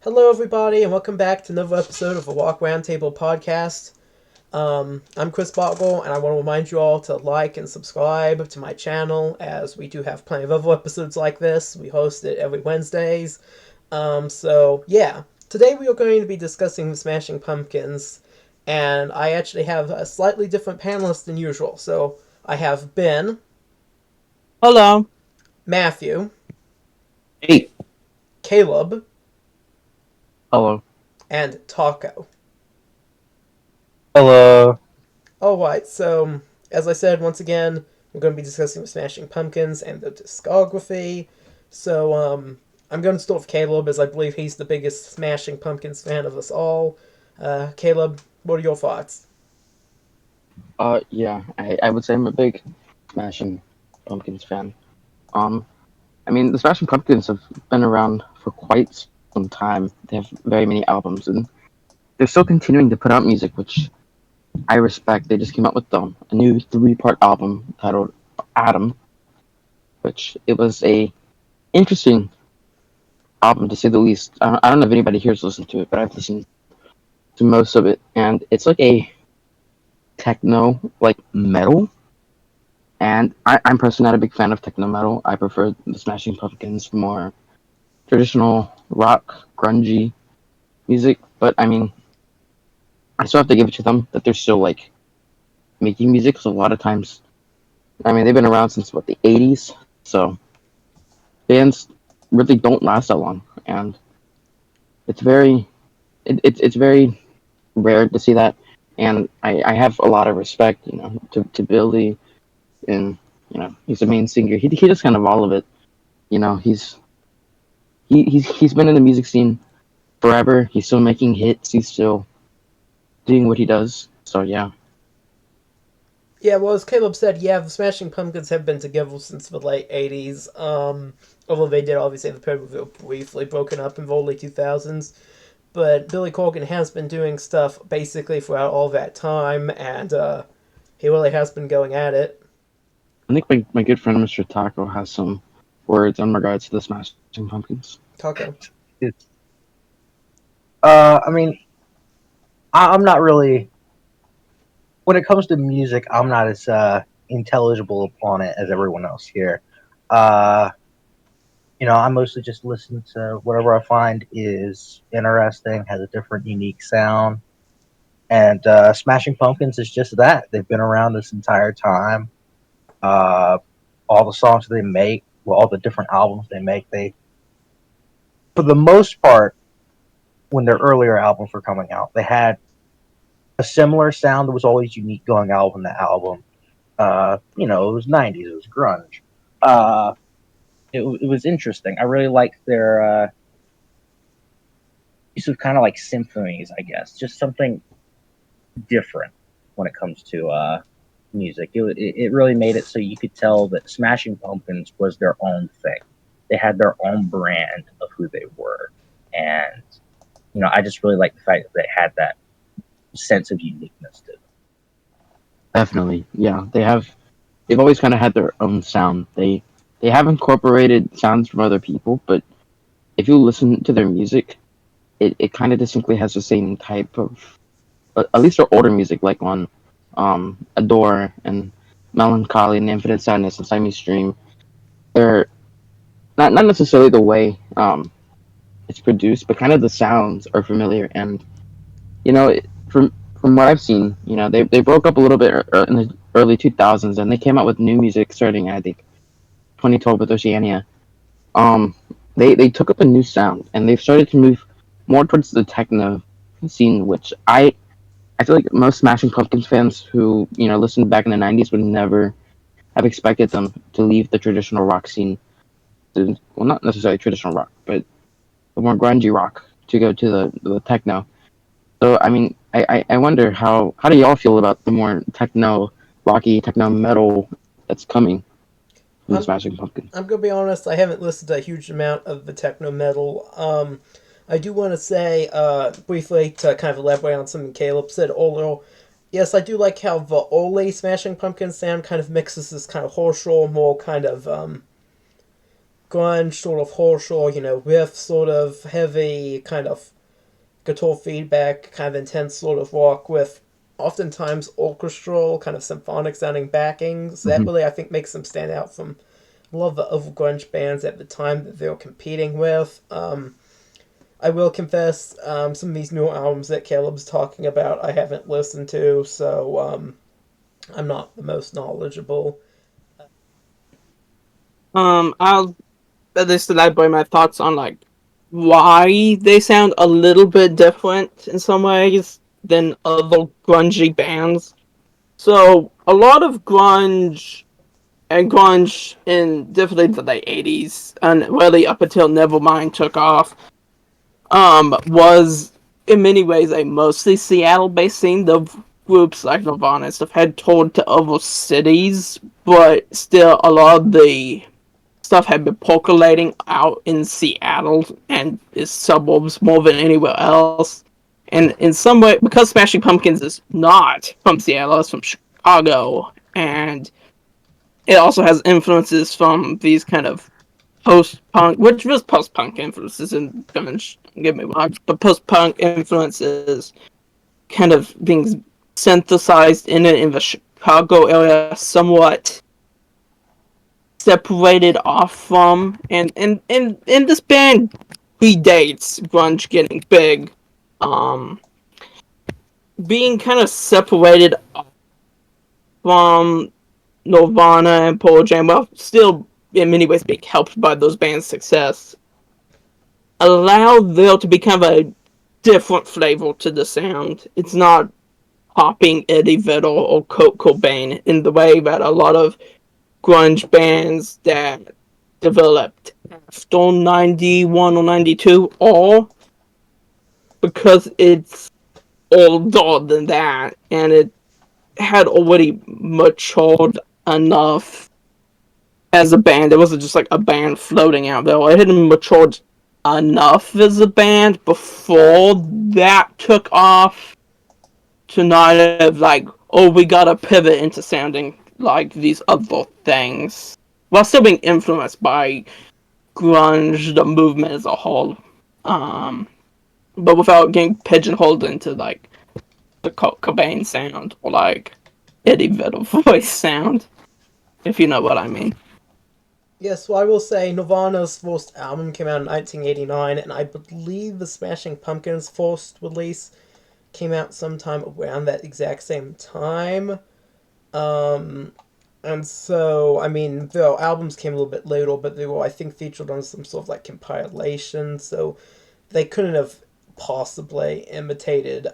Hello, everybody, and welcome back to another episode of the Rock Roundtable PODCAST. I'm Chris Bottger, and I want to remind you all to like and subscribe to my channel, as we do have plenty of other episodes like this. We host it every Wednesdays. Today we are going to be discussing the Smashing Pumpkins, and I actually have a slightly different panelist than usual. So I have Ben, Hello. Matthew, Hey. Caleb, Hello. and Taco. Hello. Alright, so as I said, once again, we're going to be discussing the Smashing Pumpkins and the discography. I'm going to start with Caleb, as I believe he's the biggest Smashing Pumpkins fan of us all. Caleb, what are your thoughts? Yeah, I would say I'm a big Smashing Pumpkins fan. Um, the Smashing Pumpkins have been around for quite some time. They have very many albums, and they're still continuing to put out music, which I respect. They just came out with a new three-part album titled Adam, which it was a interesting album to say the least. I don't know if anybody here has listened to it, but I've listened to most of it, and it's like a techno, like metal. And I'm personally not a big fan of techno metal. I prefer the Smashing Pumpkins more traditional rock, grungy music. But I still have to give it to them that they're still like making music. Because a lot of times, they've been around since what, the '80s. So bands really don't last that long, and it's very it's very rare to see that. And I have a lot of respect, to Billy, and he's the main singer. He does kind of all of it. You know, he's been in the music scene forever. He's still making hits. He's still doing what he does. So yeah, Yeah, well, as Caleb said, yeah, the Smashing Pumpkins have been together since the late 80s. Although they did obviously have the period where they were briefly broken up in the early 2000s. But Billy Corgan has been doing stuff basically throughout all that time, and he really has been going at it. I think my good friend Mr. Taco has some words in regards to the Smashing Pumpkins. Taco. It's, I mean, I'm not really when it comes to music. I'm not as intelligible upon it as everyone else here. Uh, I mostly just listen to whatever I find is interesting, has a different, unique sound. And Smashing Pumpkins is just that. They've been around this entire time. Uh, all the songs they make, well, all the different albums they make, for the most part, when their earlier albums were coming out, they had a similar sound that was always unique going album to album. It was '90s, it was grunge. Uh, it was interesting. I really liked their use of kind of like symphonies, I guess, just something different when it comes to music. It really made it so you could tell that Smashing Pumpkins was their own thing. They had their own brand of who they were, and I just really like the fact that they had that sense of uniqueness to them. Definitely, yeah. They've always kind of had their own sound. They have incorporated sounds from other people, but if you listen to their music, it kind of distinctly has the same type of at least their older music, like on Adore and Mellon Collie and Infinite Sadness and Siamese Dream. They're not necessarily the way it's produced, but kind of the sounds are familiar. And from what I've seen, they broke up a little bit in the early 2000s, and they came out with new music starting I think 2012 with Oceania. Um, they took up a new sound, and they've started to move more towards the techno scene, which I feel like most Smashing Pumpkins fans who listened back in the '90s would never have expected them to leave the traditional rock scene. Well, not necessarily traditional rock, but the more grungy rock to go to the techno. So I wonder how do y'all feel about the more techno rocky techno metal that's coming from the I'm Smashing Pumpkins? I'm gonna be honest. I haven't listened to a huge amount of the techno metal. I do want to say briefly to kind of elaborate on something Caleb said earlier. Yes, I do like how the Ole Smashing Pumpkins sound kind of mixes this kind of horseshoe, more kind of grunge sort of harsher, riff sort of heavy kind of guitar feedback, kind of intense sort of rock with oftentimes orchestral, kind of symphonic sounding backings. That really, I think, makes them stand out from a lot of the other grunge bands at the time that they were competing with. I will confess, some of these new albums that Caleb's talking about, I haven't listened to, so I'm not the most knowledgeable. I'll at least elaborate my thoughts on like why they sound a little bit different in some ways than other grungy bands. So a lot of grunge and grunge in definitely the late '80s and really up until Nevermind took off, was in many ways a mostly Seattle-based scene. The groups like Nirvana and stuff had toured to other cities, but still a lot of the stuff had been percolating out in Seattle and its suburbs more than anywhere else. And in some way, because Smashing Pumpkins is not from Seattle, it's from Chicago, and it also has influences from these kind of post-punk, which was post-punk influences, and don't get me wrong, but post-punk influences kind of being synthesized in the Chicago area, somewhat separated off from, and this band predates grunge getting big, being kind of separated from Nirvana and Pearl Jam, while still in many ways being helped by those bands' success, allowed there to be kind of a different flavor to the sound. It's not popping Eddie Vedder or Kurt Cobain in the way that a lot of grunge bands that developed after 91 or 92 are, because it's older than that and it had already matured enough as a band. It wasn't just like a band floating out there. It had matured enough as a band before that took off to not have like, oh, we gotta pivot into sounding like these other things, while still being influenced by grunge, the movement as a whole, but without getting pigeonholed into like the Cobain sound or like Eddie Vedder voice sound, if you know what I mean. Yes, well, I will say Nirvana's first album came out in 1989, and I believe the Smashing Pumpkins' first release came out sometime around that exact same time. And so, I mean, the albums came a little bit later, but they were, I think, featured on some sort of like compilation, so they couldn't have possibly imitated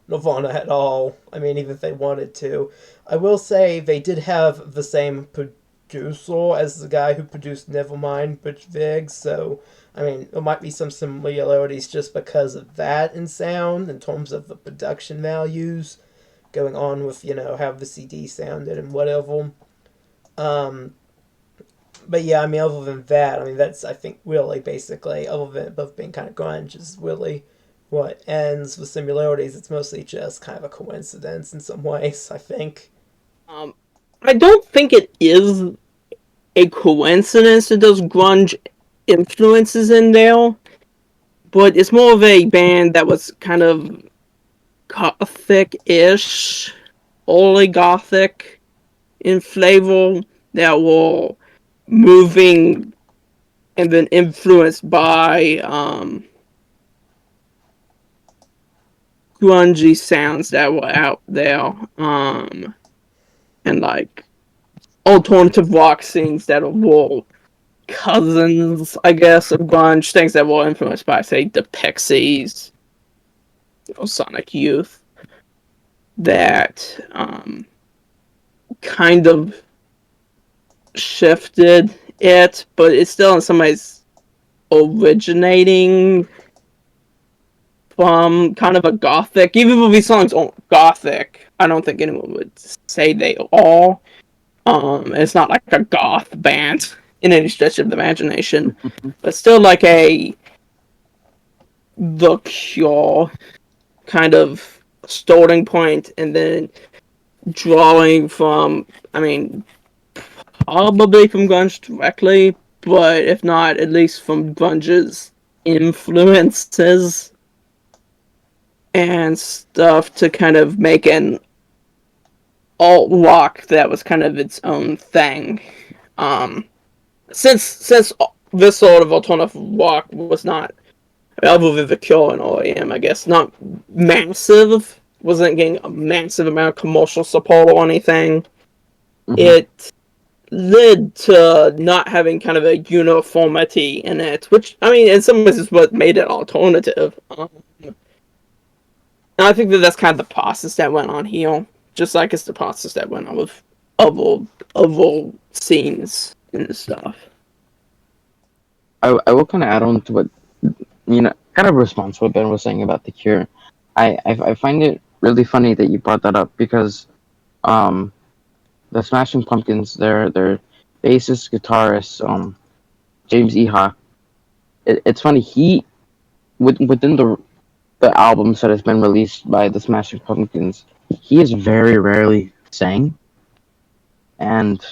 Nirvana at all. I mean, even if they wanted to. I will say they did have the same producer as the guy who produced Nevermind, Butch Vig, so, I mean, there might be some similarities just because of that in sound, in terms of the production values going on with, how the CD sounded and whatever. But yeah, I mean, other than that, I mean, that's, I think, really, basically, other than both being kind of grunge, is really what ends with similarities. It's mostly just kind of a coincidence in some ways, I think. I don't think it is a coincidence that those grunge influences in there, but it's more of a band that was kind of gothic-ish, early gothic in flavor, that were moving and then influenced by grungy sounds that were out there, and like alternative rock scenes that were cousins, I guess, of grunge, things that were influenced by, say, the Pixies or Sonic Youth, that kind of shifted it, but it's still in some ways originating from kind of a gothic. Even though these songs aren't gothic, I don't think anyone would say they are. It's not like a goth band in any stretch of the imagination, but still like a The Cure kind of starting point, and then drawing from, I mean, probably from grunge directly, but if not, at least from Bunge's influences and stuff to kind of make an alt rock that was kind of its own thing. Um, since this sort of alternative rock was not, other than The Cure and R.E.M., I guess, not massive, wasn't getting a massive amount of commercial support or anything, it led to not having kind of a uniformity in it, which, I mean, in some ways is what made it alternative. And I think that that's kind of the process that went on here, just like it's the process that went on with other scenes and stuff. I will kind of add on to what, kind of response to what Ben was saying about The Cure. I find it really funny that you brought that up because the Smashing Pumpkins, their bassist, guitarist, James Iha, it's funny, within the albums that has been released by the Smashing Pumpkins, he is very rarely sang. And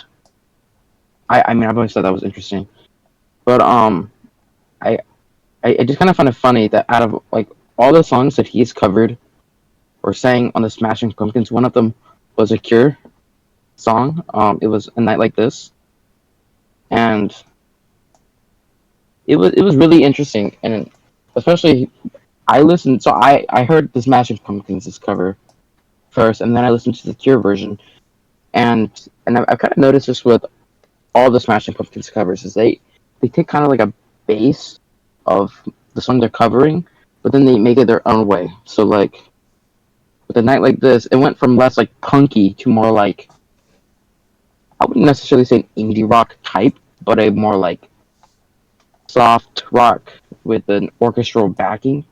I mean, I've always thought that was interesting. But I I just kind of find it funny that out of like all the songs that he's covered or sang on the Smashing Pumpkins, one of them was a Cure song. It was A Night Like This, and it was really interesting, and especially I listened. So I heard the Smashing Pumpkins' cover first, and then I listened to the Cure version, and I've kind of noticed this with all the Smashing Pumpkins covers is they take kind of like a base of the song they're covering, but then they make it their own way. So like with A Night Like This, it went from less like punky to more like, I wouldn't necessarily say an indie rock type, but a more like soft rock with an orchestral backing.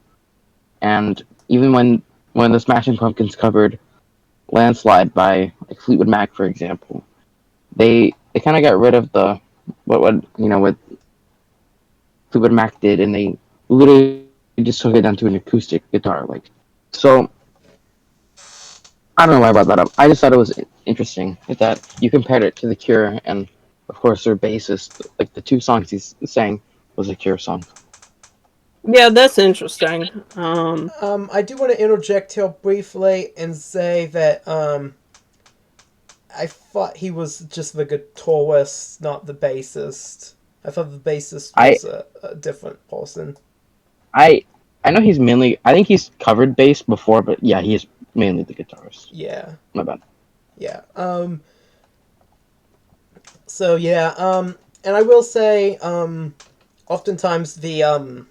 And even when the Smashing Pumpkins covered Landslide by like Fleetwood Mac, for example, they kind of got rid of the what Fleetwood Mac did, and they literally just took it down to an acoustic guitar. Like, so I don't know why I brought that up. I just thought it was interesting that you compared it to The Cure, and of course their bassist, like the two songs he sang was a Cure song. Yeah, that's interesting. I do want to interject here briefly and say that I thought he was just the guitarist, not the bassist. I thought the bassist I was a different person. I I know he's mainly. I think he's covered bass before, but yeah, he is mainly the guitarist. Yeah, My bad. yeah. So yeah. And I will say, oftentimes the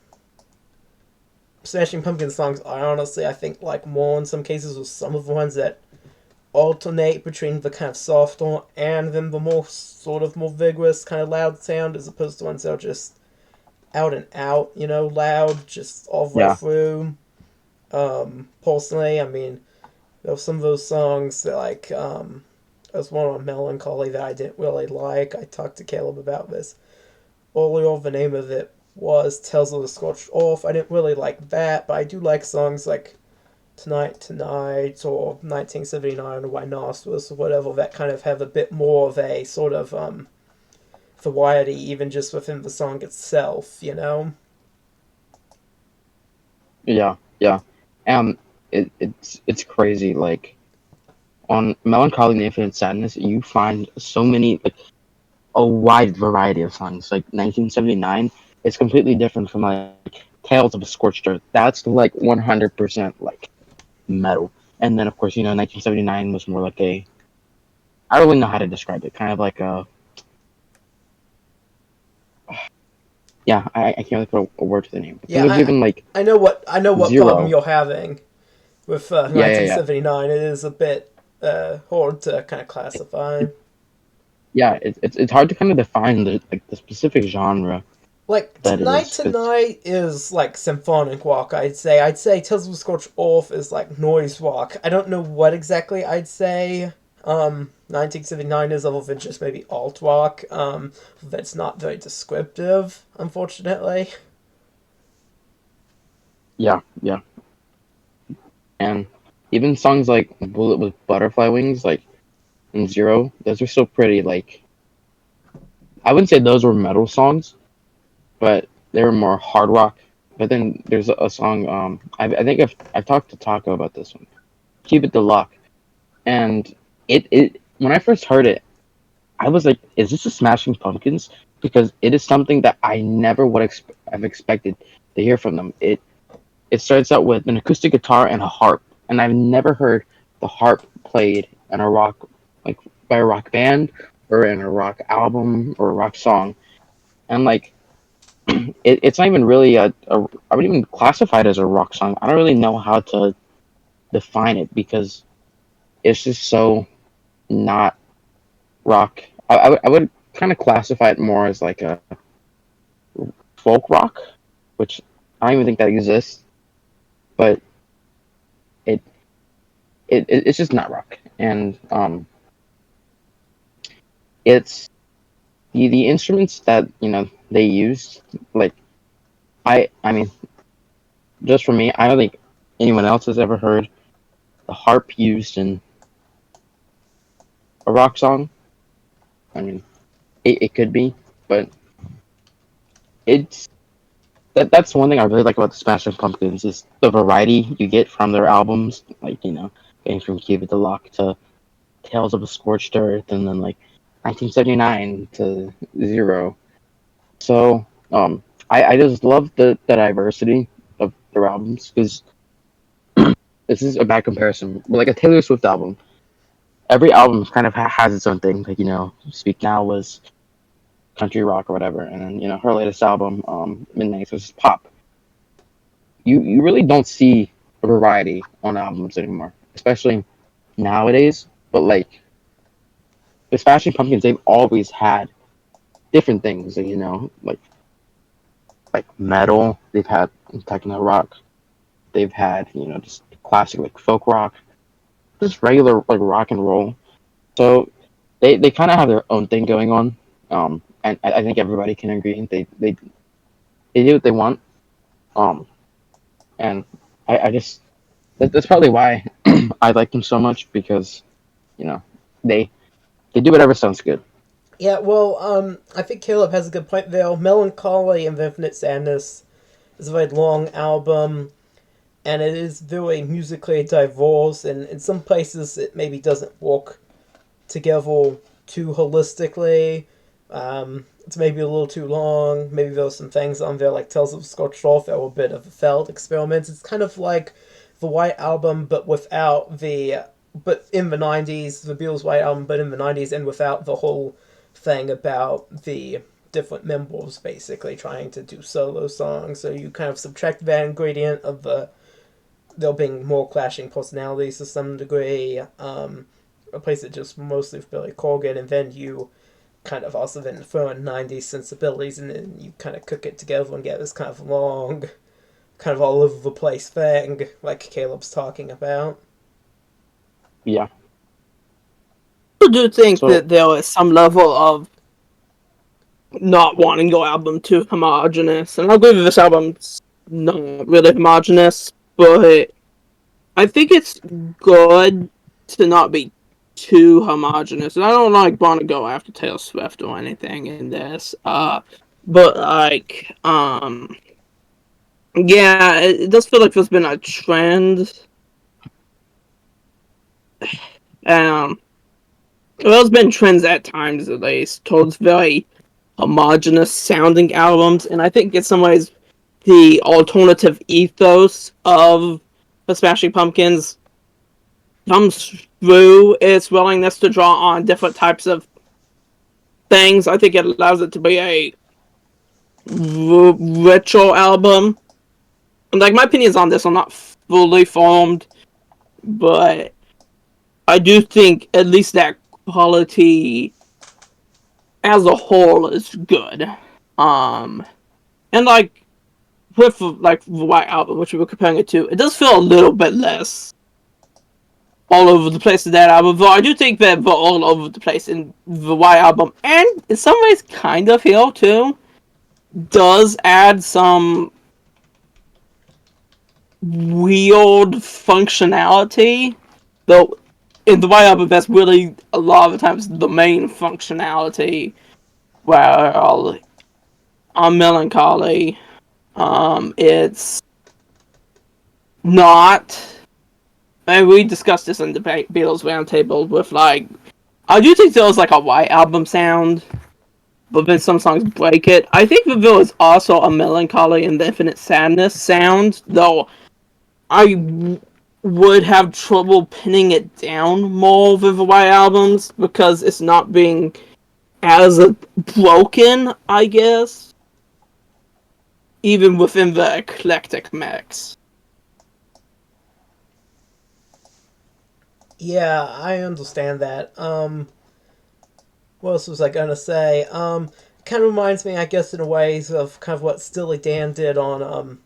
Smashing Pumpkins songs are honestly, I think, like more in some cases with some of the ones that alternate between the kind of softer and then the more sort of more vigorous kind of loud sound as opposed to ones that are just out and out, loud just all the way Yeah. through. Personally, I mean, there were some of those songs that there's one on Mellon Collie that I didn't really like. I talked to Caleb about this earlier. The name of it was Tales of the Scorched Earth. I didn't really like that, but I do like songs like Tonight or 1979 or Rhinoceros or whatever that kind of have a bit more of a sort of variety even just within the song itself. Yeah, yeah. It's crazy. Like on Mellon Collie and Infinite Sadness, you find so many like a wide variety of songs. Like 1979, it's completely different from like Tales of a Scorched Earth. That's like 100% like metal. And then of course 1979 was more like I don't really know how to describe it. Kind of like I can't really put a word to the name. But Yeah, think of even like I know what problem Zero. you're having with Yeah. 1979. It is a bit hard to kind of classify. Yeah, it's hard to kind of define the specific genre Like that it is. 'Cause Tonight is like symphonic rock. I'd say. I'd say Tales of the Scorched Earth is like noise rock. I don't know what exactly I'd say. 1979 is other than just maybe alt rock. That's not very descriptive, unfortunately. yeah, and even songs like Bullet with Butterfly Wings, like in Zero, those are still pretty like I wouldn't say those were metal songs, but they were more hard rock. But then there's a song. I think I've talked to Taco about this one. Keep It the Lock, and it when I first heard it, I was like, "Is this a Smashing Pumpkins?" Because it is something that I never would have expected to hear from them. It starts out with an acoustic guitar and a harp, and I've never heard the harp played in a rock like by a rock band or in a rock album or a rock song. And like it's not even really I wouldn't even classify it as a rock song. I don't really know how to define it because it's just so not rock. I would kind of classify it more as like a folk rock, which I don't even think that exists. But it it's just not rock, and it's the instruments that they used. Like I mean, just for me, I don't think anyone else has ever heard the harp used in a rock song. I mean, it could be, but it's that's one thing I really like about the Smashing Pumpkins is the variety you get from their albums. Like getting from Keep It the Lock to Tales of a Scorched Earth, and then like 1979 to Zero. So I just love the diversity of their albums because this is a bad comparison. But like a Taylor Swift album, every album kind of has its own thing. Like Speak Now was country rock or whatever, and then her latest album, Midnight, was pop. You really don't see a variety on albums anymore, especially nowadays. But like the Smashing Pumpkins, they've always had different things. Like metal. They've had techno rock. They've had just classic like folk rock, just regular like rock and roll. So they kind of have their own thing going on. And I think everybody can agree they do what they want. Um, and I just that's probably why I like them so much because you know they they do whatever sounds good. Yeah, well, I think Caleb has a good point there. Mellon Collie and Infinite Sadness is a very long album, and it is very musically diverse, and in some places it maybe doesn't work together too holistically. It's maybe a little too long. Maybe there were some things on there like Tales of Scorched Earth that were a bit of a failed experiment. It's kind of like the White Album, but without the but in the '90s, the Beatles' White Album, but in the '90s, and without the whole thing about the different members basically trying to do solo songs. So you kind of subtract that ingredient of there being more clashing personalities to some degree. Replace it just mostly with Billy Corgan, and then you kind of also then throw in '90s sensibilities, and then you kind of cook it together and get this kind of long, kind of all over the place thing, like Caleb's talking about. Yeah. I do think So that there is some level of not wanting your album too homogenous, and I agree with this album's not really homogenous, but I think it's good to not be too homogenous. And I don't want to go after Taylor Swift or anything in this, but like, yeah, it does feel like there's been a trend. Um, well, there's been trends at times, at least, towards very homogenous sounding albums, and I think in some ways the alternative ethos of the Smashing Pumpkins comes through its willingness to draw on different types of things. I think it allows it to be a richer album. And like my opinions on this are not fully formed, but I do think at least that quality as a whole is good. And like with like the White Album, which we were comparing it to, it does feel a little bit less all over the place in that album. Though I do think that they're all over the place in the White Album, and in some ways, kind of here too, does add some weird functionality. Though in the White Album, that's really a lot of the times the main functionality well, on Mellon Collie, it's not. And we discussed this in the Beatles Roundtable with like, I do think there was like a white album sound, but then some songs break it. I think that there was also a Melancholy and the Infinite Sadness sound, though would have trouble pinning it down more with the white albums because it's not being as broken, I guess, even within the eclectic mix. Yeah, I understand that. What else was I gonna say? Kind of reminds me, I guess, in a ways of kind of what Steely Dan did on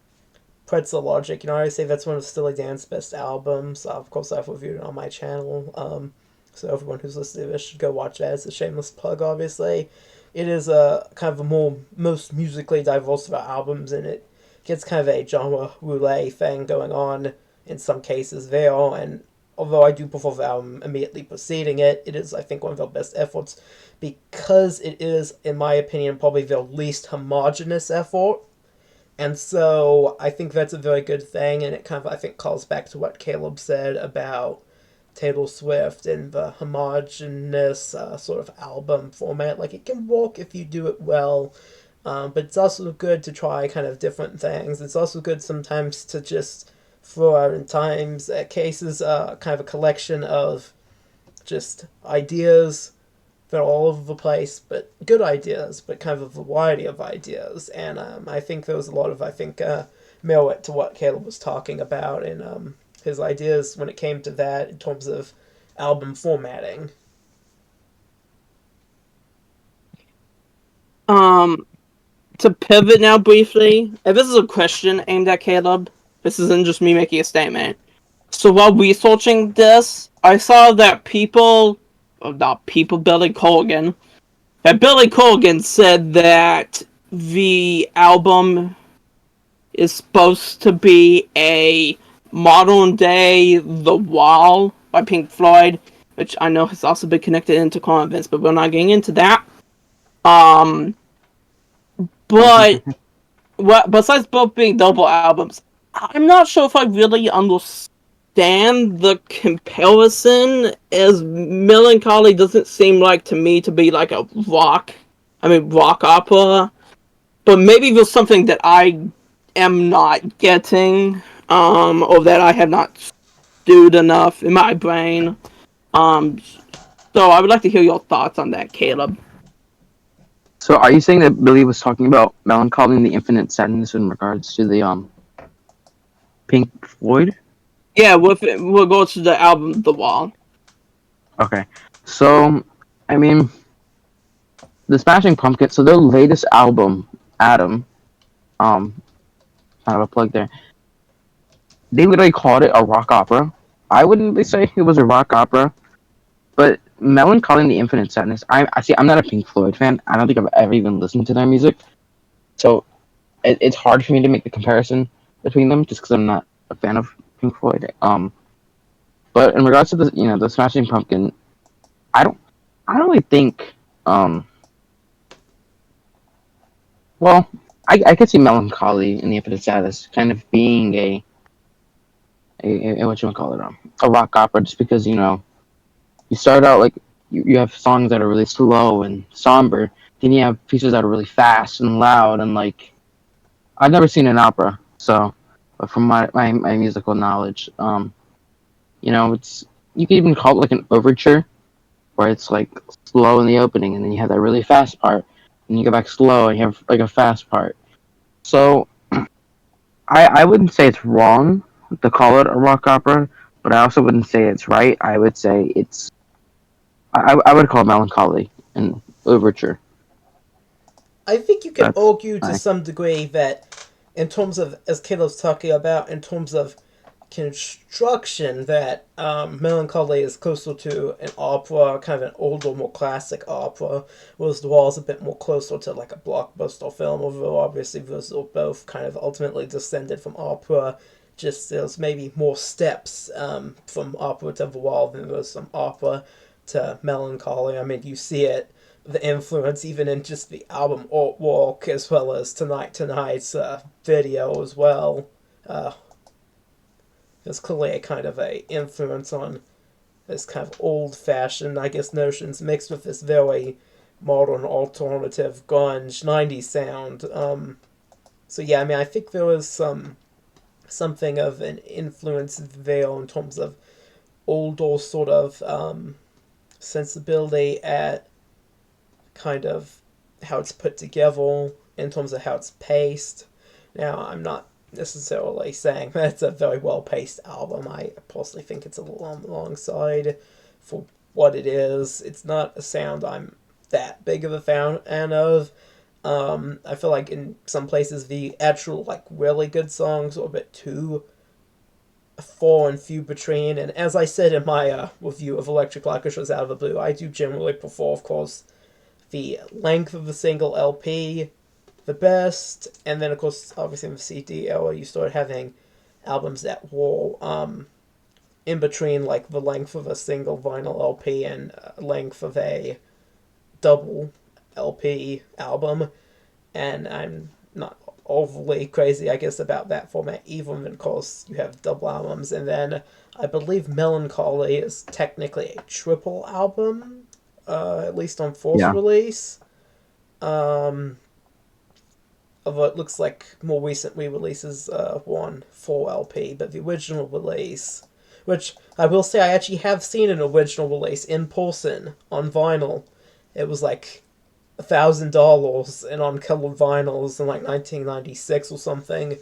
Pretzel Logic. You know, I say that's one of Steely Dan's best albums. Of course, I've reviewed it on my channel. So everyone who's listening to this should go watch that. It's a shameless plug, obviously. It is a kind of a most musically diverse of our albums, and it gets kind of a genre roulette thing going on in some cases there. And although I do prefer the album immediately preceding it, it is, I think, one of their best efforts because it is, in my opinion, probably their least homogenous effort. And so I think that's a very good thing, and it kind of, I think, calls back to what Caleb said about Taylor Swift and the homogeneous sort of album format. Like, it can work if you do it well, but it's also good to try kind of different things. It's also good sometimes to just throw out in times, cases, kind of a collection of just ideas that are all over the place, but good ideas, but kind of a variety of ideas. And I think there was a lot of, merit to what Caleb was talking about and his ideas when it came to that in terms of album formatting. To pivot now briefly, if this is a question aimed at Caleb, this isn't just me making a statement. So while researching this, I saw that Billy Corgan, said that the album is supposed to be a modern day The Wall by Pink Floyd, which I know has also been connected into current events, but we're not getting into that. But besides both being double albums, I'm not sure if I really understand the comparison, as Mellon Collie doesn't seem like to me to be like a rock opera. But maybe there's something that I am not getting, or that I have not stewed enough in my brain. So I would like to hear your thoughts on that, Caleb. So are you saying that Billy was talking about Melancholy and the Infinite Sadness in regards to the Pink Floyd? Yeah, we'll go to the album The Wall. Okay. So I mean, the Smashing Pumpkins, so their latest album, Adam, kind of a plug there. They literally called it a rock opera. I wouldn't really say it was a rock opera, but Melancholy and the Infinite Sadness. I see. I'm not a Pink Floyd fan. I don't think I've ever even listened to their music, so it's hard for me to make the comparison between them just because I'm not a fan of Pink Floyd. But in regards to the Smashing Pumpkin, I don't really think well, I could see Melancholy and the Infinite Sadness kind of being a what you want to call it, a rock opera, just because you start out like you have songs that are really slow and somber, then you have pieces that are really fast and loud, and like I've never seen an opera, so but from my musical knowledge, it's you could even call it like an overture, where it's like slow in the opening, and then you have that really fast part, and you go back slow, and you have like a fast part. So I wouldn't say it's wrong to call it a rock opera, but I also wouldn't say it's right. I would say I would call it Melancholy an overture. I think you can That's argue to my some degree that, in terms of, as Caleb's talking about, in terms of construction, that Melancholy is closer to an opera, kind of an older, more classic opera, whereas The Wall is a bit more closer to like a blockbuster film, although obviously those are both kind of ultimately descended from opera. Just there's maybe more steps from opera to The Wall than there's from opera to Melancholy. I mean, you see it the influence even in just the album artwork as well as Tonight's video as well. There's clearly a kind of a influence on this kind of old-fashioned, I guess, notions mixed with this very modern alternative grunge 90s sound. So yeah, I mean, I think there was something of an influence there in terms of older sort of sensibility at kind of how it's put together in terms of how it's paced. Now, I'm not necessarily saying that it's a very well-paced album. I personally think it's a little on the long side for what it is. It's not a sound I'm that big of a fan of. I feel like in some places the actual like really good songs are a bit too far and few between. And as I said in my review of Electric Orchestras Out of the Blue, I do generally prefer, of course, the length of the single LP the best, and then of course obviously in the CD era you start having albums that were in between like the length of a single vinyl LP and length of a double LP album, and I'm not overly crazy, I guess, about that format, even of course you have double albums, and then I believe Mellon Collie is technically a triple album, at least on first release. Although it looks like more recent re-releases one full LP, but the original release, which I will say I actually have seen an original release in person on vinyl. It was like $1,000 and on colored vinyls in like 1996 or something.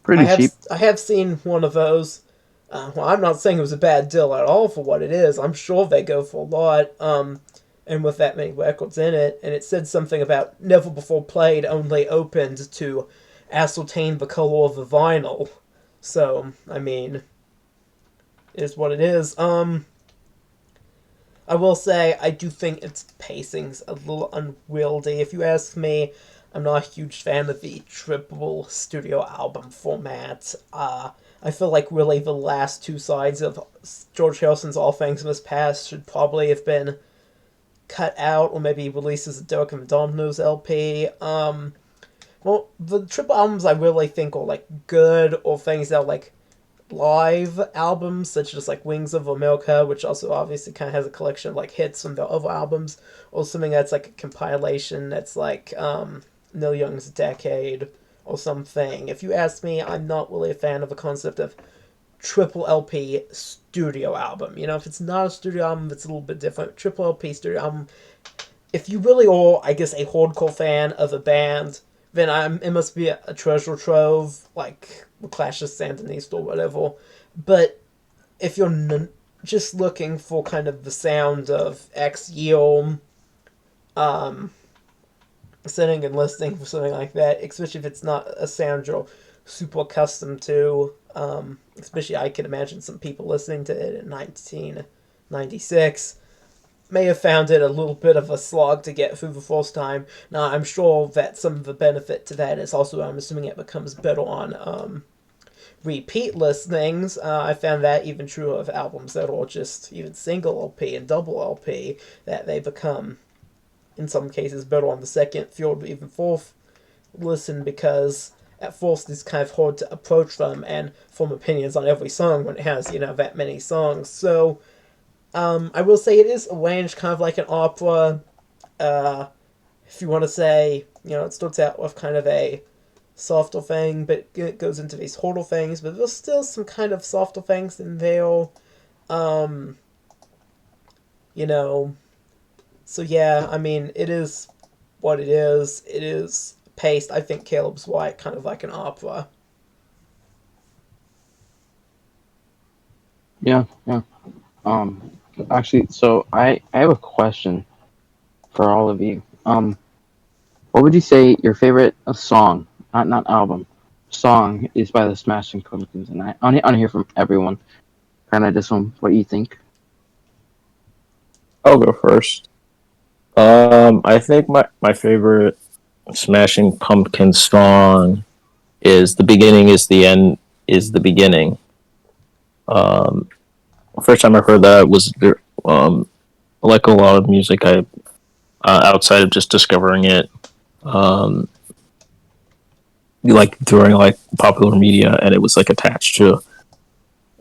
Pretty cheap. I have seen one of those. Well, I'm not saying it was a bad deal at all for what it is. I'm sure they go for a lot. And with that many records in it, and it said something about never before played, only opened to ascertain the color of the vinyl. So, I mean, it is what it is. I will say, I do think its pacing's a little unwieldy. If you ask me, I'm not a huge fan of the triple studio album format. I feel like really the last two sides of George Harrison's All Things Must Pass should probably have been cut out, or maybe releases a Derek and the Dominoes LP. Well, the triple albums I really think are like good, or things that are like live albums, such as like Wings of America, which also obviously kind of has a collection of like hits from the other albums, or something that's like a compilation that's like Neil Young's Decade or something. If you ask me, I'm not really a fan of the concept of triple LP studio album. You know, if it's not a studio album, it's a little bit different. Triple LP studio album, if you really are, I guess, a hardcore fan of a band, then it must be a treasure trove, like the Clash of Sandinista or whatever. But if you're just looking for kind of the sound of X year, sitting and listening for something like that, especially if it's not a sound you're super accustomed to, especially I can imagine some people listening to it in 1996 may have found it a little bit of a slog to get through the first time. Now, I'm sure that some of the benefit to that is also, I'm assuming it becomes better on repeat listenings. I found that even true of albums that are just even single LP and double LP, that they become, in some cases, better on the second, third, even fourth listen, because at first it's kind of hard to approach them and form opinions on every song when it has, you know, that many songs. So, I will say it is arranged kind of like an opera. If you want to say, you know, it starts out with kind of a softer thing, but it goes into these harder things, but there's still some kind of softer things in there. You know, so yeah, I mean, it is what it is. It is paced, I think Caleb's right, kind of like an opera. Yeah. Actually, so I have a question for all of you. What would you say your favorite song, not album, song is by the Smashing Pumpkins? And I want to hear from everyone, kind of just what you think. I'll go first. I think my favorite Smashing Pumpkins song is "The Beginning Is the End Is the Beginning." First time I heard that was like a lot of music, I outside of just discovering it, um, like during like popular media, and it was like attached to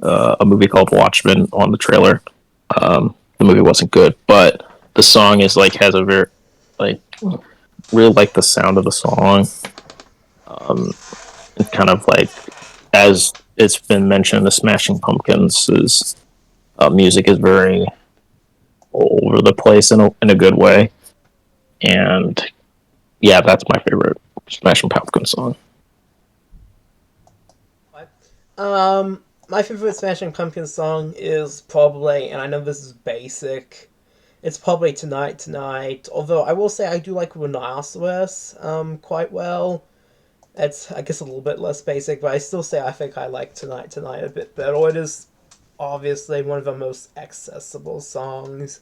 a movie called Watchmen on the trailer. The movie wasn't good, but the song is like has a very like really like the sound of the song. And kind of like as it's been mentioned, the Smashing Pumpkins is music is very all over the place in a good way, and yeah, that's my favorite Smashing Pumpkins song. My favorite Smashing Pumpkins song is probably, and I know this is basic, it's probably Tonight Tonight. Although I will say I do like Rhinoceros quite well. It's, I guess, a little bit less basic, but I still say I think I like Tonight Tonight a bit better. It is obviously one of the most accessible songs,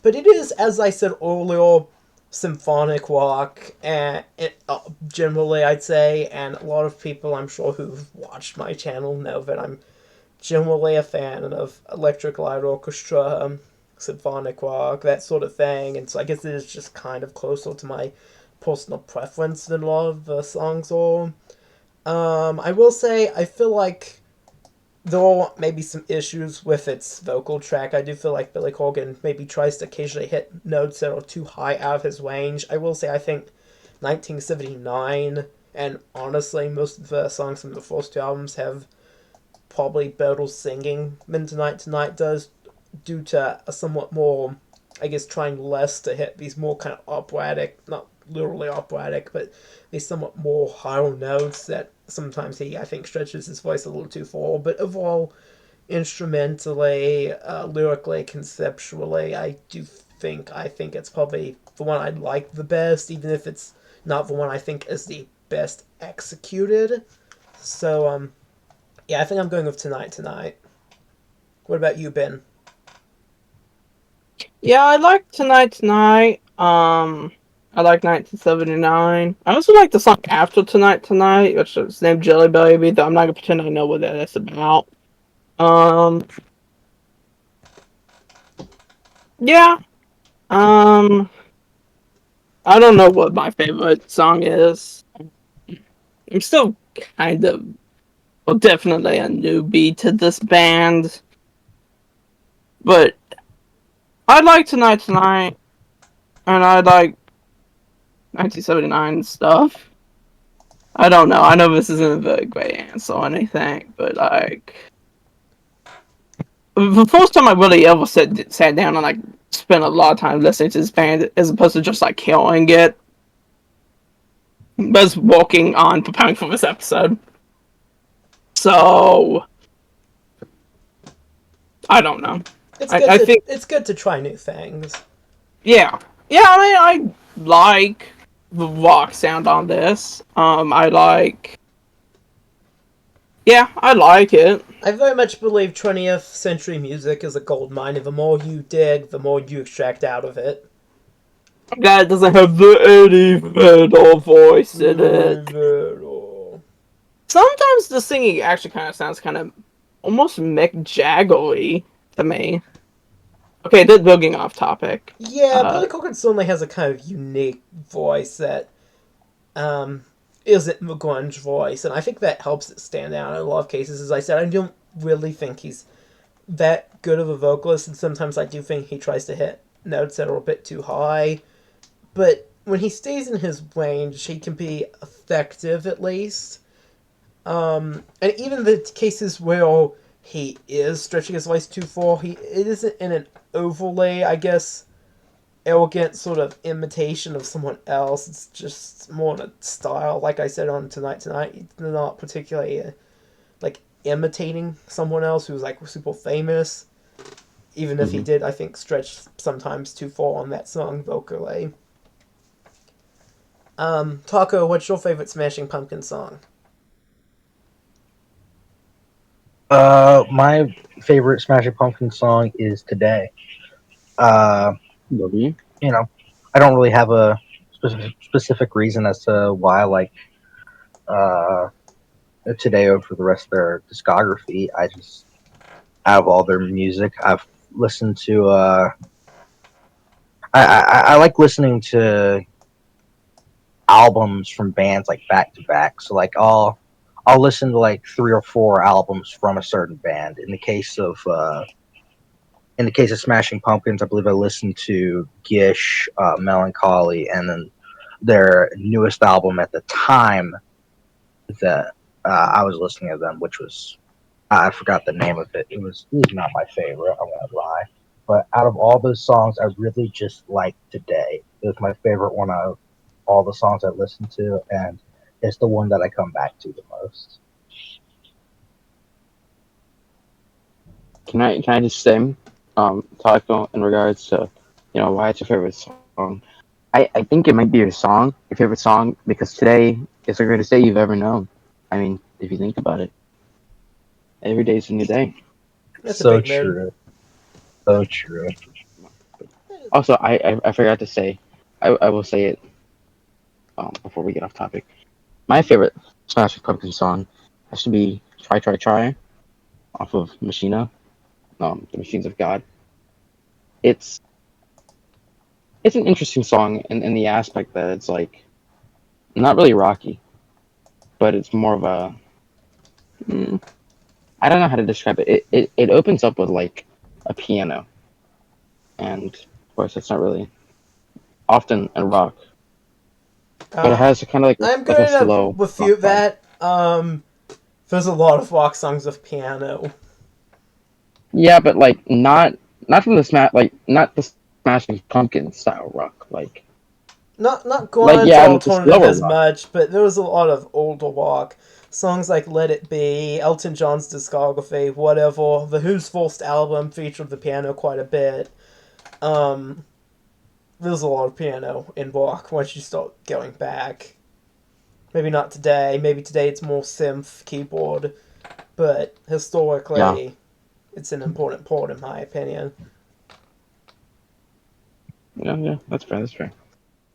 but it is, as I said earlier, symphonic rock, and generally I'd say, and a lot of people I'm sure who've watched my channel know that I'm generally a fan of electric light orchestra, symphonic rock, that sort of thing, and so I guess it is just kind of closer to my personal preference than a lot of the songs are. I will say I feel like there are maybe some issues with its vocal track. I do feel like Billy Corgan maybe tries to occasionally hit notes that are too high out of his range. I will say I think 1979 and honestly most of the songs from the first two albums have probably better singing than Tonight Tonight does, due to a somewhat more, I guess, trying less to hit these more kind of operatic, not literally operatic, but these somewhat more higher notes that sometimes he, I think, stretches his voice a little too far. But overall, instrumentally, lyrically, conceptually, I think it's probably the one I like the best, even if it's not the one I think is the best executed. So, yeah, I think I'm going with Tonight Tonight. What about you, Ben? Yeah, I like Tonight Tonight. I like 1979. I also like the song after Tonight Tonight, which is named Jelly Baby, though I'm not gonna pretend I know what that is about. Um, yeah. Um, I don't know what my favorite song is. I'm still kind of, well, definitely a newbie to this band, but I like Tonight Tonight, and I like 1979 stuff. I don't know. I know this isn't a very great answer or anything, but like the first time I really ever sat down and like spent a lot of time listening to this band, as opposed to just like hearing it, was walking on preparing for this episode. So I don't know. I think It's good to try new things. yeah. I mean, I like the rock sound on this. I like. Yeah, I like it. I very much believe 20th century music is a gold mine, and the more you dig, the more you extract out of it. That doesn't have the Eddie Vedder voice in it. Sometimes the singing actually kind of sounds kind of almost Mick Jagger-y to me. Okay, that's bugging off topic. Yeah, Billy Corgan certainly has a kind of unique voice that isn't the grunge voice, and I think that helps it stand out in a lot of cases. As I said, I don't really think he's that good of a vocalist, and sometimes I do think he tries to hit notes that are a bit too high. But when he stays in his range, he can be effective at least. And even the cases where he is stretching his voice too far, it isn't in an overlay, I guess, arrogant sort of imitation of someone else. It's just more in a style. Like I said on Tonight Tonight, it's not particularly like imitating someone else who's like super famous. Even if he did, I think, stretch sometimes too far on that song vocally. Taco, what's your favorite Smashing Pumpkins song? My favorite Smashing Pumpkins song is Today. W. You know, I don't really have a specific reason as to why I like Today over the rest of their discography. I just, out of all their music, I've listened to I like listening to albums from bands like back to back. So like I'll listen to like 3 or 4 albums from a certain band. In the case of Smashing Pumpkins, I believe I listened to Gish, Mellon Collie, and then their newest album at the time that I was listening to them, which was I forgot the name of it. It was not my favorite. I won't lie. But out of all those songs, I really just liked Today. It was my favorite one out of all the songs I listened to, and it's the one that I come back to the most. Can I just say, talk in regards to, why it's your favorite song? I think it might be your favorite song, because today is the greatest day you've ever known. I mean, if you think about it, every day's a new day. That's a So big mood. true. So true. Also, I forgot to say, I will say it before we get off topic. My favorite Smashing Pumpkins song has to be "Try Try Try" off of Machina, the Machines of God. It's it's an interesting song in the aspect that it's like not really rocky, but it's more of a I don't know how to describe it. It opens up with like a piano, and of course it's not really often in rock, but it Uh, has kind of I'm like a gonna slow rock refute vibe. that. There's a lot of rock songs with piano. Yeah, but like not from the not the Smashing Pumpkins style rock. Not Like grunge yeah, or and it's a alternative slower as rock. much, but there was a lot of older rock. Songs like Let It Be, Elton John's Discography, whatever. The Who's First album featured the piano quite a bit. Um, there's a lot of piano in rock once you start going back. Maybe not today. Maybe today it's more synth, keyboard. But Yeah, historically, it's an important part in my opinion. yeah, that's fair. That's fair.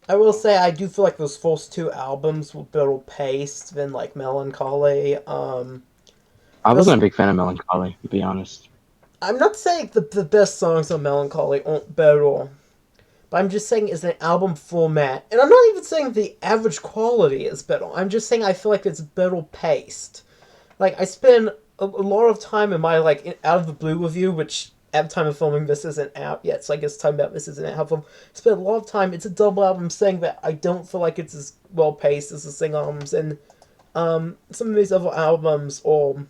I will say I do feel like those first 2 albums were better paced than like Mellon Collie. I Those wasn't a big fan of Mellon Collie, to be honest. I'm not saying the best songs on Mellon Collie aren't better, but I'm just saying as an album format, and I'm not even saying the average quality is better. I'm just saying I feel like it's better paced. Like I spend a lot of time in my like out of the blue review, which at the time of filming this isn't out yet, so I guess time about this isn't out. I spent a lot of time. It's a double album, saying that I don't feel like it's as well paced as the single albums, and some of these other albums are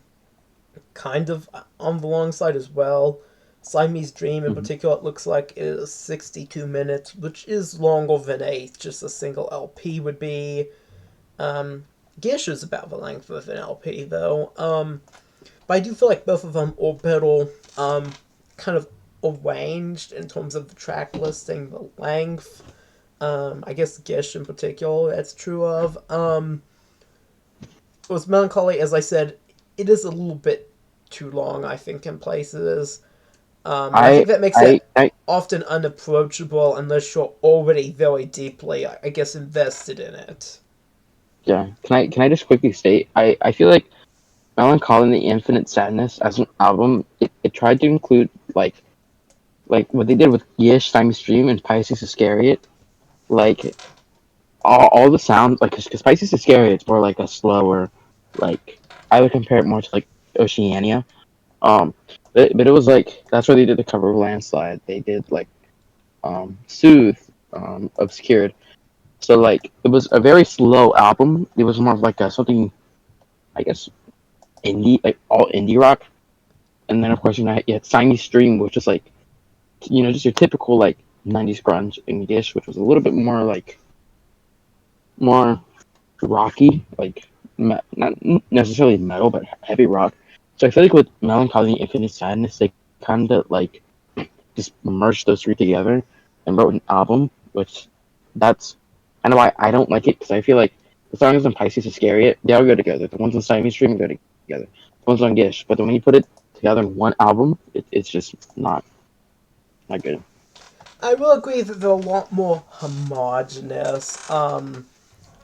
kind of on the long side as well. Siamese Dream in Hmm. particular, it looks like it is 62 minutes, which is longer than just a single LP would be. Gish is about the length of an LP though. But I do feel like both of them are better, kind of arranged in terms of the track listing, the length. I guess Gish in particular, that's true of. With Mellon Collie, as I said, it is a little bit too long, I think, in places. And I I think that makes I it I often unapproachable unless you're already very deeply, I guess, invested in it. yeah. Can I just quickly state I feel like Melancholy and the Infinite Sadness as an album, it tried to include like what they did with Yish, Siamese Dream, and Pisces Iscariot. Like all the sounds, like because Pisces Iscariot, it's more like a slower, like I would compare it more to like Oceania. Um, but it was like that's where they did the cover of Landslide. They did like Soothe, Obscured. So like it was a very slow album. It was more of like a something I guess indie, like all indie rock. And then of course you had Siamese Dream, which is like just your typical like '90s grunge English, which was a little bit more like more rocky, like not necessarily metal, but heavy rock. So I feel like with Melancholy and Infinite Sadness, they kind of like just merged those three together and wrote an album, which that's kind of why I don't like it because I feel like the songs on Pisces Iscariot they all go together. The ones on Siamese Dream go together. The ones on Gish, but then when you put it together in one album, it's just not good. I will agree that they're a lot more homogenous.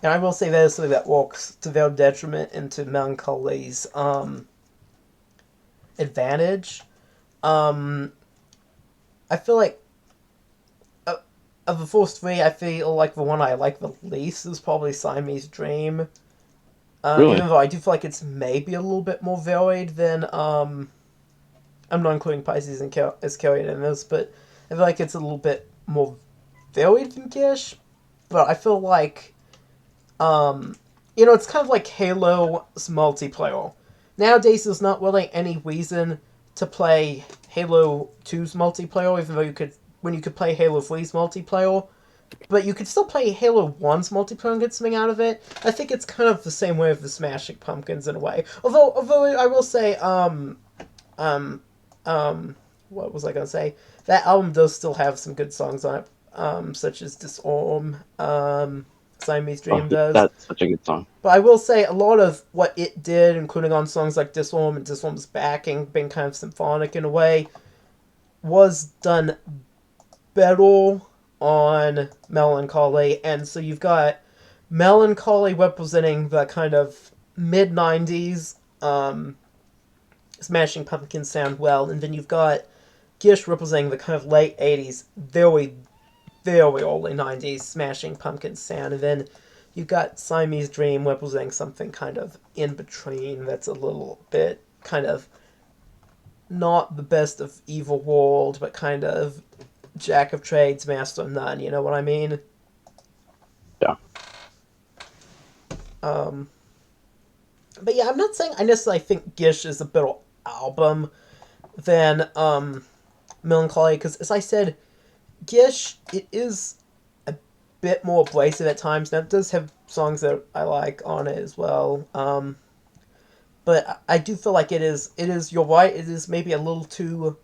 And I will say that is something that works to their detriment into Melancholy's advantage. Um, I feel like of the first three, I feel like the one I like the least is probably Siamese Dream. Really? Even though I do feel like it's maybe a little bit more varied than I'm not including Pisces and Iscariot in this, but I feel like it's a little bit more varied than Gish. But I feel like it's kind of like Halo's multiplayer. Nowadays, there's not really any reason to play Halo 2's multiplayer, even though when you could play Halo 3's multiplayer. But you could still play Halo 1's multiplayer and get something out of it. I think it's kind of the same way with the Smashing Pumpkins in a way. Although I will say, what was I gonna say? That album does still have some good songs on it, such as Disarm, Siamese Dream does. That's such a good song. But I will say a lot of what it did, including on songs like Disarm and Disarm's backing, being kind of symphonic in a way, was done better on Mellon Collie. And so you've got Mellon Collie representing the kind of mid-90s Smashing Pumpkins sound well, and then you've got Gish representing the kind of late 80s, very, very early 90s Smashing Pumpkins sound, and then you've got Siamese Dream representing something kind of in between that's a little bit kind of not the best of evil world, but kind of jack of trades, master of none, you know what I mean? Yeah. But yeah, I'm not saying I necessarily think Gish is a better album than Mellon Collie, because as I said, Gish, it is a bit more abrasive at times. Now, it does have songs that I like on it as well. But I do feel like it is, you're right, it is maybe a little too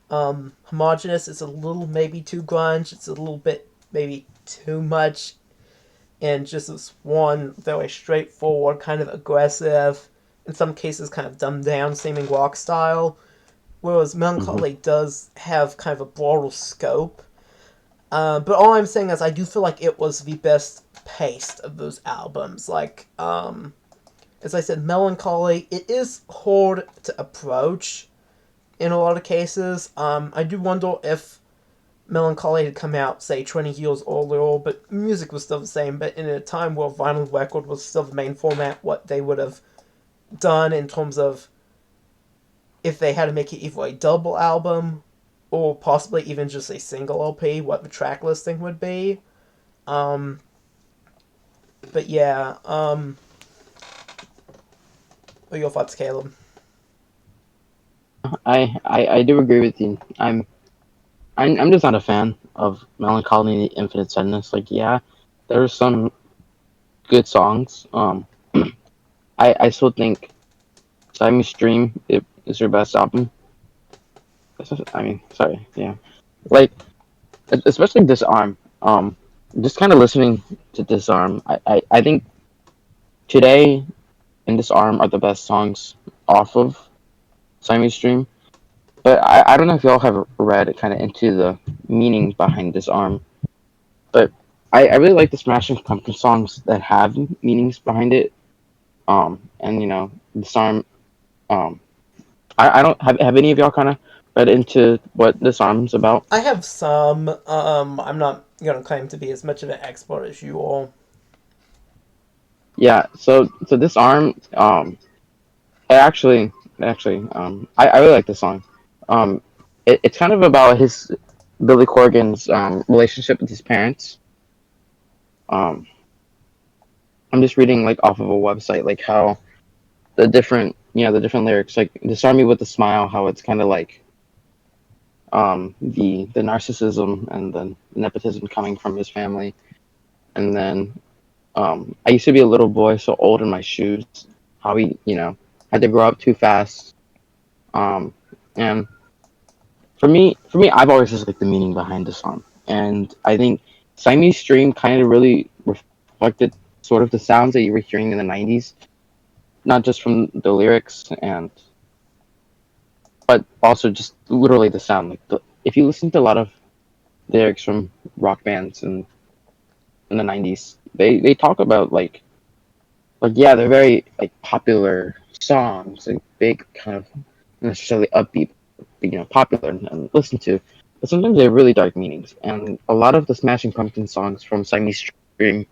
homogenous. It's a little maybe too grunge. It's a little bit maybe too much. And just this one very straightforward, kind of aggressive, in some cases kind of dumbed down seeming rock style. Whereas Mellon Collie does have kind of a broader scope. But all I'm saying is I do feel like it was the best paced of those albums. Like, as I said, Mellon Collie, it is hard to approach in a lot of cases. I do wonder if Mellon Collie had come out, say, 20 years earlier, but music was still the same, but in a time where vinyl record was still the main format, what they would have done in terms of if they had to make it either a double album or possibly even just a single LP, what the track listing would be. But yeah, what are your thoughts, Caleb? I do agree with you. I'm just not a fan of Mellon Collie and the Infinite Sadness. Like, yeah, there are some good songs. I still think Siamese Dream is your best album. I mean, sorry, yeah. Like, especially Disarm. Just kind of listening to Disarm, I think Today and Disarm are the best songs off of Siamese Dream. But I don't know if y'all have read kind of into the meaning behind Disarm. But I really like the Smashing Pumpkin songs that have meanings behind it. And Disarm. I don't have any of y'all kind of read into what Disarm's about. I have some. I'm not gonna claim to be as much of an expert as you all. Yeah. So Disarm. Actually, I really like this song. It's kind of about Billy Corgan's relationship with his parents. I'm just reading like off of a website, like how the different lyrics, like Disarm Me with a Smile, how it's kind of like the narcissism and the nepotism coming from his family, and then I used to be a little boy, so old in my shoes. How he had to grow up too fast, and for me, I've always just liked the meaning behind the song, and I think Siamese Dream kind of really reflected sort of the sounds that you were hearing in the '90s, not just from the lyrics but also just literally the sound. Like if you listen to a lot of lyrics from rock bands in the '90s, they talk about like yeah, they're very like popular songs, like big kind of necessarily upbeat, popular and listened to. but sometimes they have really dark meanings. And a lot of the Smashing Pumpkins songs from Siamese Dream,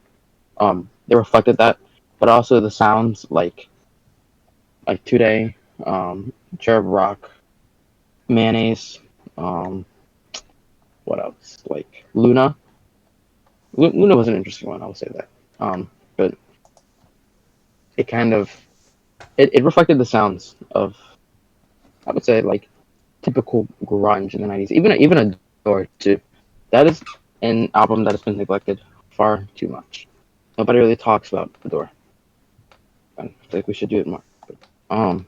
they reflected that, but also the sounds like Today, Cherub Rock, Mayonnaise, what else? Like Luna. Luna was an interesting one, I will say that. But it kind of it reflected the sounds of, I would say, like typical grunge in the 90s. Even a Door too. That is an album that has been neglected far too much. Nobody really talks about the Door. I feel like we should do it more. But, I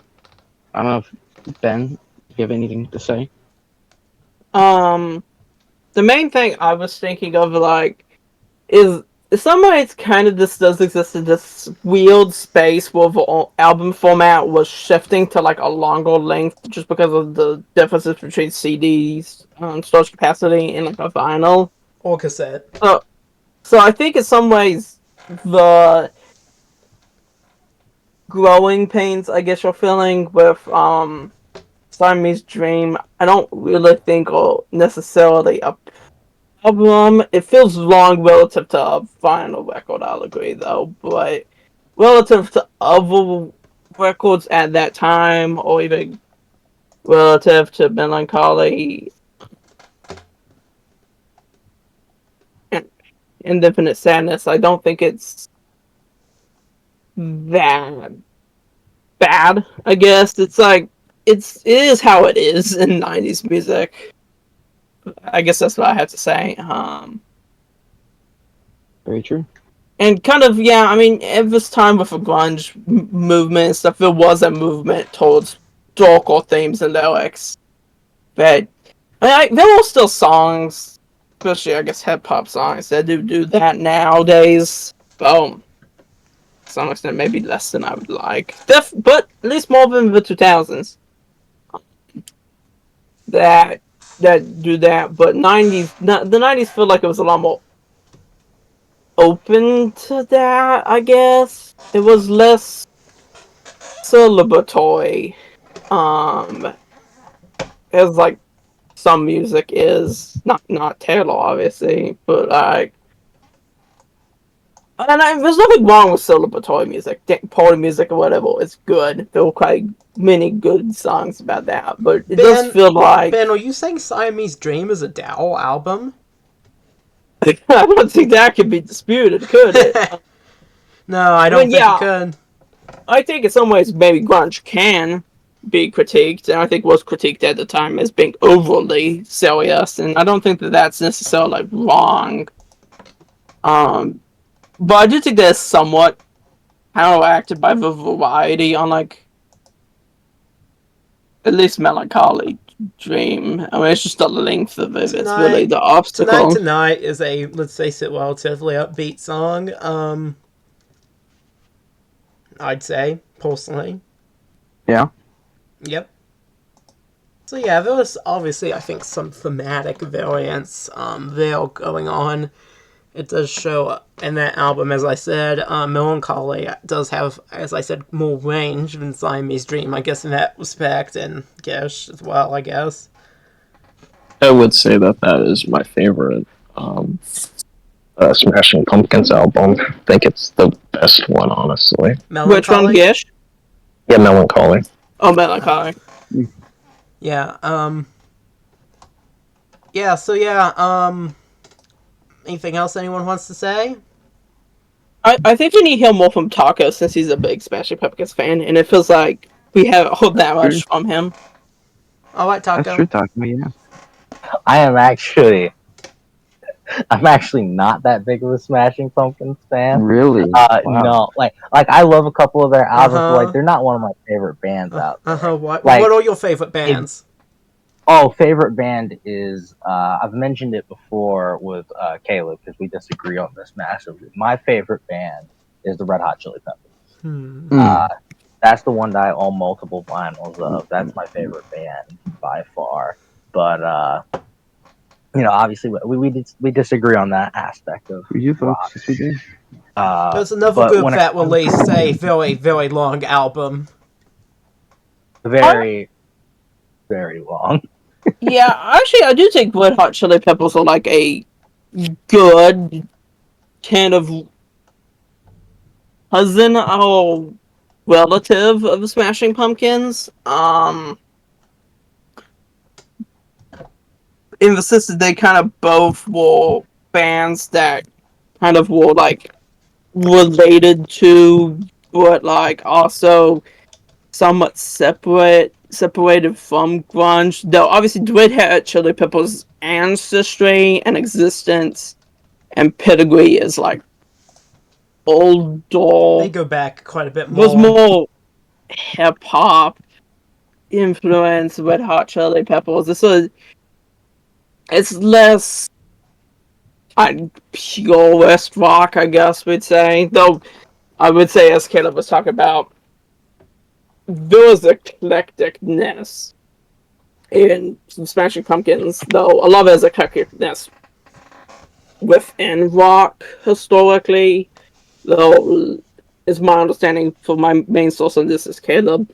don't know if Ben, if you have anything to say. The main thing I was thinking of, like, is in some ways kind of this does exist in this weird space where the album format was shifting to like a longer length just because of the differences between CDs, storage capacity, and like a vinyl or cassette. So I think in some ways the growing pains I guess you're feeling with Siamese Dream, I don't really think are necessarily a problem. It feels long relative to a vinyl record, I'll agree though, but relative to other records at that time, or even relative to Mellon Collie and Infinite Sadness, I don't think it's that bad, I guess. It's like, it is how it is in 90s music. I guess that's what I have to say. Very true. And kind of, yeah, I mean, at this time with the grunge movement and stuff, there was a movement towards darker themes and lyrics. But, there are still songs, especially, I guess, hip-hop songs that do that nowadays. To some extent, maybe less than I would like. But at least more than the 2000s. That do that, but the 90s feel like it was a lot more open to that, I guess. It was less celebratory, as like some music is. Not Taylor, obviously, but like, there's nothing wrong with celebratory music, party music or whatever. It's good. There were quite many good songs about that, but it does feel like... Ben, are you saying Siamese Dream is a Dow album? I don't think that could be disputed, could it? No, I don't think it could. I think in some ways maybe grunge can be critiqued, and I think was critiqued at the time as being overly serious, and I don't think that that's necessarily wrong. But I do think that's somewhat counteracted by the variety on, like, at least Mellon Collie Dream. I mean, it's just the length of it. It's really the obstacle. Tonight is a, let's face it, relatively upbeat song. I'd say, personally. Yeah. Yep. So yeah, there was obviously, I think, some thematic variants there going on. It does show in that album, as I said. Mellon Collie does have, as I said, more range than Siamese Dream, I guess, in that respect, and Gish as well, I guess. I would say that is my favorite Smashing Pumpkins album. I think it's the best one, honestly. Which one, Gish? Yeah, Mellon Collie. Oh, Mellon Collie. Yeah, yeah, so yeah, anything else anyone wants to say? I think we need to hear more from Taco since he's a big Smashing Pumpkins fan, and it feels like we haven't heard that much from him. All right, Taco. That's true, Taco, yeah. I'm actually not that big of a Smashing Pumpkins fan. Really? Wow. No, like I love a couple of their albums, but like they're not one of my favorite bands out there. What Like, are your favorite bands? Favorite band is I've mentioned it before with Caleb because we disagree on this massively. My favorite band is the Red Hot Chili Peppers. That's the one that I own multiple vinyls of. That's my favorite band by far. But obviously we disagree on that aspect of rock. There's another group that released a very, very long album. Very, very long. Yeah, actually, I do think Red Hot Chili Peppers are like a good kind of cousin or relative of Smashing Pumpkins. In the sense that they kind of both were bands that kind of were like related to, but like also somewhat separated from grunge. Though obviously Red Hot Chili Peppers' ancestry and existence and pedigree is like They older, go back quite a bit was more. more hip hop influence. Red Hot Chili Peppers. It's less pure West rock, I guess we'd say. Though I would say, as Caleb was talking about, there was eclecticness in Smashing Pumpkins, though a lot of it is eclecticness within rock historically. Though, is my understanding for my main source on this is Caleb,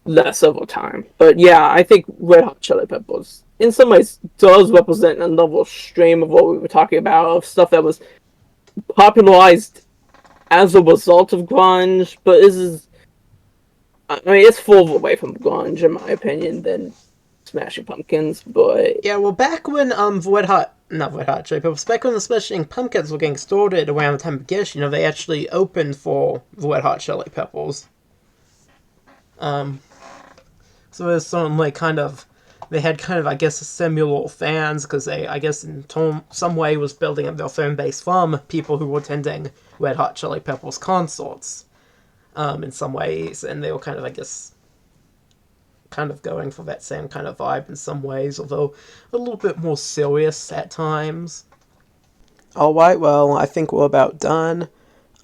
less over time. But yeah, I think Red Hot Chili Peppers, in some ways, does represent another stream of what we were talking about, of stuff that was popularized as a result of grunge, but I mean, it's further away from grunge, in my opinion, than Smashing Pumpkins, but Yeah, well, back when not Red Hot Chili Peppers, back when the Smashing Pumpkins were getting started around the time of Gish, they actually opened for the Red Hot Chili Peppers. So it's certainly kind of, they had kind of, I guess, similar fans, because they, I guess, in some way was building up their fan base from people who were attending Red Hot Chili Peppers concerts, in some ways, and they were kind of, I guess, kind of going for that same kind of vibe in some ways, although a little bit more serious at times. Alright, well, I think we're about done.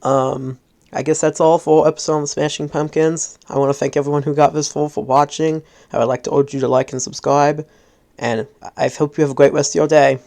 I guess that's all for episode on the Smashing Pumpkins. I want to thank everyone who got this far for watching. I would like to urge you to like and subscribe, and I hope you have a great rest of your day.